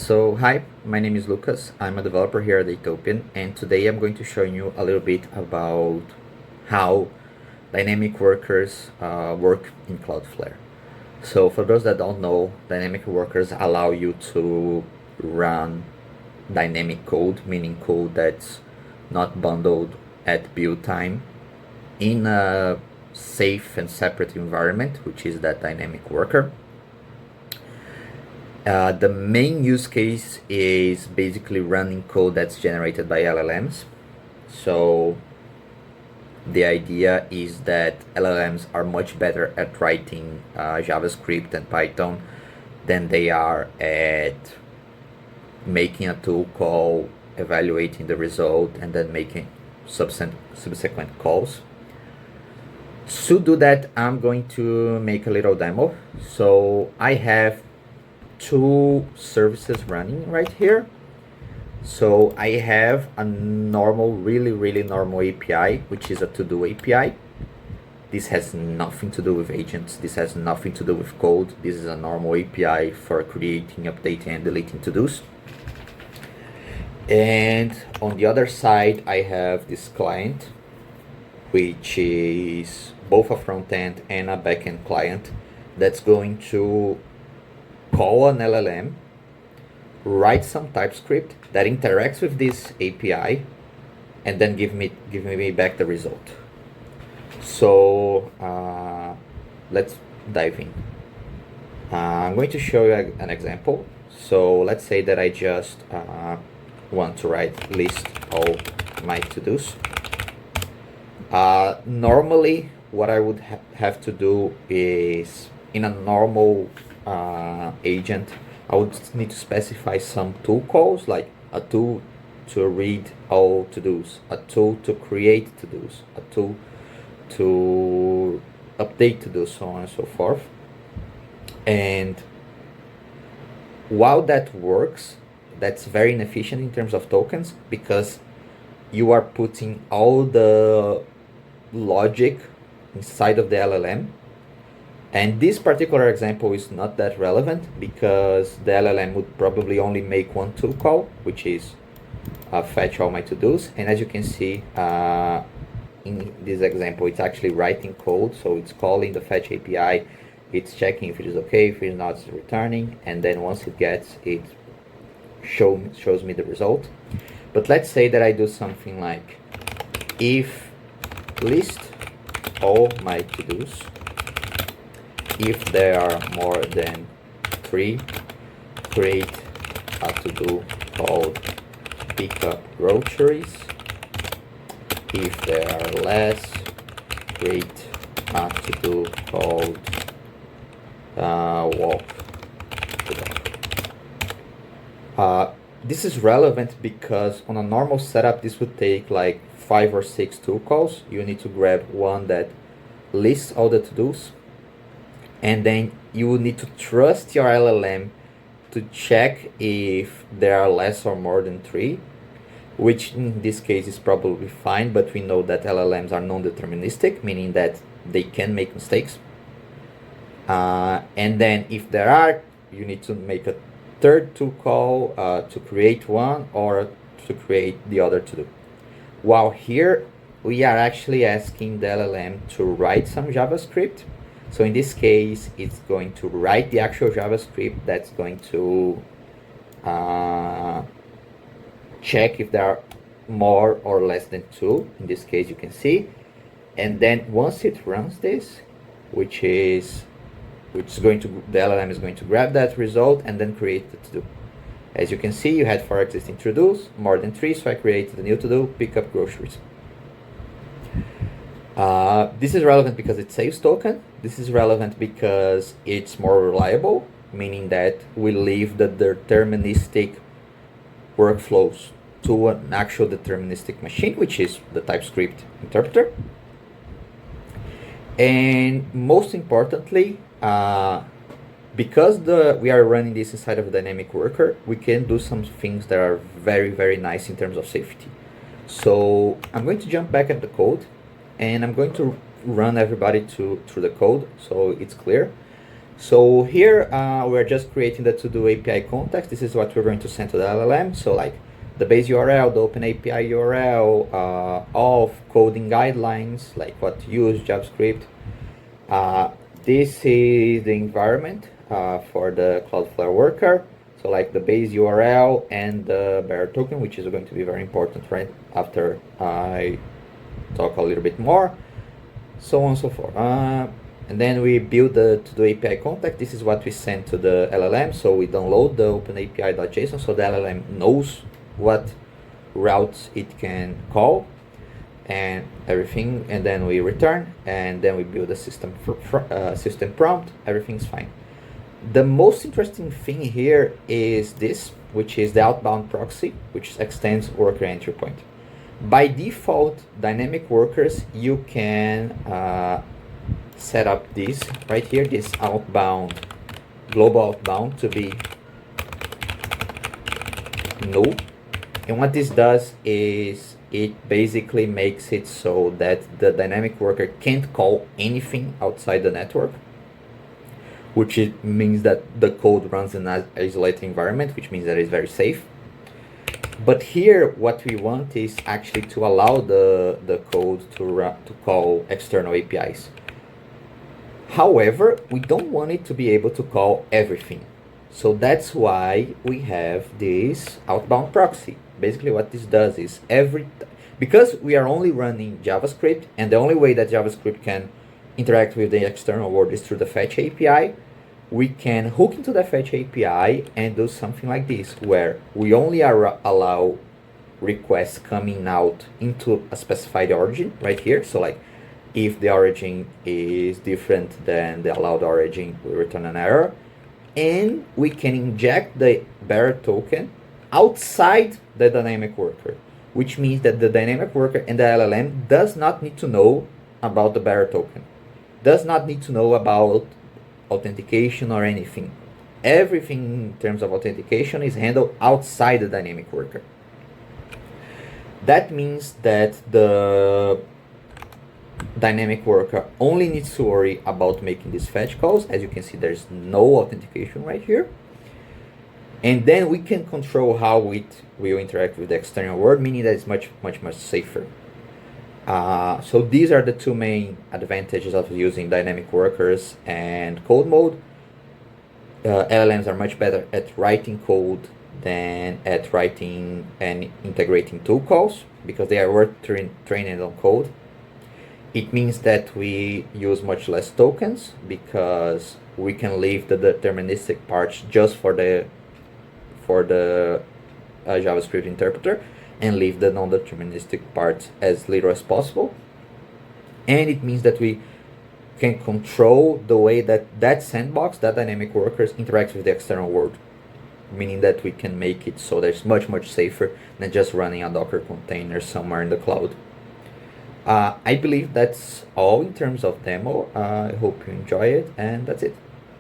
Hi, my name is Lucas. I'm a developer here at Ethiopian, and today I'm going to show you a little bit about how dynamic workers work in Cloudflare. So, for those that don't know, dynamic workers allow you to run dynamic code, meaning code that's not bundled at build time, in a safe and separate environment, which is that dynamic worker. The main use case is basically running code that's generated by LLMs. So the idea is that LLMs are much better at writing JavaScript and Python than they are at making a tool call, evaluating the result, and then making subsequent calls. To do that, I'm going to make a little demo. So I have two services running right here. So I have a normal, really normal API, which is a to-do API. This has nothing to do with agents. This has nothing to do with code. This is a normal API for creating, updating, and deleting to-dos. And on the other side, I have this client, which is both a front-end and a back-end client that's going to call an LLM, write some TypeScript that interacts with this API, and then give me back the result. So let's dive in. I'm going to show you an example. So let's say that I just want to list all my to-dos. Normally, what I would have to do is, in a normal agent, I would need to specify some tool calls, like a tool to read all to-dos, a tool to create to-dos, a tool to update to-dos, so on and so forth. And while that works, that's very inefficient in terms of tokens, because you are putting all the logic inside of the LLM. And this particular example is not that relevant because the LLM would probably only make one tool call, which is fetch all my to-dos. And as you can see, in this example, it's actually writing code. So it's calling the fetch API, it's checking if it is okay, if it's not, it's returning. And then once it gets, it shows me the result. But let's say that I do something like, if list all my to-dos, if there are more than 3, create a to-do called pick up groceries. If there are less, create a to-do called walk the dog. This is relevant because on a normal setup, this would take like 5 or 6 tool calls. You need to grab one that lists all the to-dos, and then you will need to trust your LLM to check if there are less or more than 3, which in this case is probably fine, but we know that LLMs are non-deterministic, meaning that they can make mistakes. And then if there are, you need to make a third tool call to create one or to create the other to do. While here, we are actually asking the LLM to write some JavaScript. So in this case, it's going to write the actual JavaScript that's going to check if there are more or less than 2. In this case, you can see. And then once it runs this, which is going to, the LLM is going to grab that result and then create the to-do. As you can see, you had 4 existing to-dos, more than 3, so I created a new to-do, pick up groceries. This is relevant because it saves token. This is relevant because it's more reliable, meaning that we leave the deterministic workflows to an actual deterministic machine, which is the TypeScript interpreter. And most importantly, because we are running this inside of a dynamic worker, we can do some things that are very nice in terms of safety. So I'm going to jump back at the code, and I'm going to run everybody through the code so it's clear. So here we're just creating the to-do API context. This is what we're going to send to the LLM. So like the base URL, the open API URL, all coding guidelines, like what to use, JavaScript. This is the environment for the Cloudflare worker. So like the base URL and the bearer token, which is going to be very important right after I talk a little bit more, so on and so forth. And then we build the to-do API context. This is what we send to the LLM. So we download the openapi.json so the LLM knows what routes it can call and everything. And then we return, and then we build a system prompt. Everything's fine. The most interesting thing here is this, which is the outbound proxy, which extends worker entry point. By default, dynamic workers, you can set up this right here, this outbound, global outbound to be null. And what this does is it basically makes it so that the dynamic worker can't call anything outside the network, which means that the code runs in an isolated environment, which means that it's very safe. But here, what we want is actually to allow the code to call external APIs. However, we don't want it to be able to call everything. So that's why we have this outbound proxy. Basically what this does is because we are only running JavaScript, and the only way that JavaScript can interact with the external world is through the fetch API, we can hook into the fetch API and do something like this, where we only allow requests coming out into a specified origin right here. So like if the origin is different than the allowed origin, we return an error. And we can inject the bearer token outside the dynamic worker, which means that the dynamic worker and the LLM does not need to know about the bearer token, does not need to know about authentication or anything. Everything in terms of authentication is handled outside the dynamic worker. That means that the dynamic worker only needs to worry about making these fetch calls. As you can see, there's no authentication right here. And then we can control how it will interact with the external world, meaning that it's much safer. So these are the two main advantages of using dynamic workers and code mode. LLMs are much better at writing code than at writing and integrating tool calls because they are trained on code. It means that we use much less tokens because we can leave the deterministic parts just for the JavaScript interpreter and leave the non-deterministic parts as little as possible. And it means that we can control the way that sandbox, that dynamic workers, interacts with the external world, meaning that we can make it so that it's much safer than just running a Docker container somewhere in the cloud. I believe that's all in terms of demo. I hope you enjoy it, and that's it.